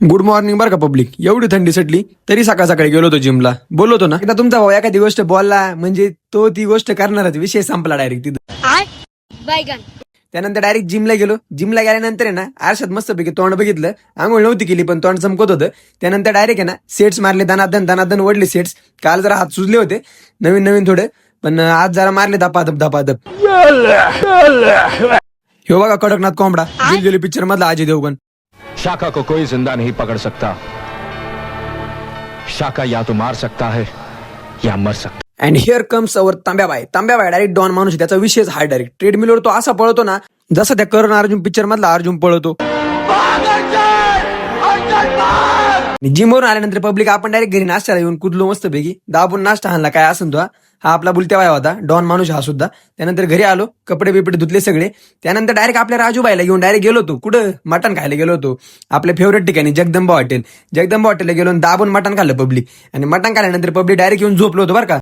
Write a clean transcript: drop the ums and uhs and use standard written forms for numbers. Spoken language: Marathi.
गुड मॉर्निंग बरं का पब्लिक. एवढी थंडी सटली तरी सकाळ सकाळी गेलो होतो जिमला. बोललो ना एकदा तुमचा भाऊ एखादी गोष्ट बोलला म्हणजे तो ती गोष्ट करणारच. विषय संपला डायरेक्ट तिथं. त्यानंतर डायरेक्ट जिमला गेलो. जिमला गेल्यानंतर आहे ना आरशात मस्तपैकी तोंड बघितलं. आंघोळ नव्हती केली पण तोंड चमकत होतं. त्यानंतर डायरेक्ट आहे ना सेट्स मारले, दनादन वडले सेट्स. काल जरा हात सुजले होते नवीन नवीन थोडे, पण आज जरा मारले धपाधप. हे बघा कडकनाथ कोंबडा, दिलगिरी पिक्चर मधला अजय देवगण. शाखा को कोई जिंदा नहीं पकड़ सकता. शाखा या तो मार सकता है या मर सकता. And here comes our Tambyabai. Direct don माणूस आहे. त्याचा विषयच हा डायरेक्ट ट्रेडमिलवर तो असा पळतो ना जसं त्या करण अर्जुन पिक्चर मधला अर्जुन पळतो. जिमवरून आल्यानंतर पब्लिक आपण डायरेक्ट घरी नाश्त्याला येऊन कुदलो मस्तपैकी. दाबून नाश्ता आणला काय असेल तो. हा आपला बुलत्या वाया होता, डॉन माणूस हा सुद्धा. त्यानंतर घरी आलो, कपडे बिपडे धुतले सगळे. त्यानंतर डायरेक्ट आपल्या राजूबाईला घेऊन डायरेक्ट गेलो होतो. कुठं? मटण खायला गेलो होतो आपल्या फेवरेट ठिकाणी जगदंबा हॉटेलला गेलो, दाबून मटण खाल्लं पब्लिक. आणि मटण खाल्ल्यानंतर पब्लिक डायरेक्ट येऊन झोपलो होतो बरं का.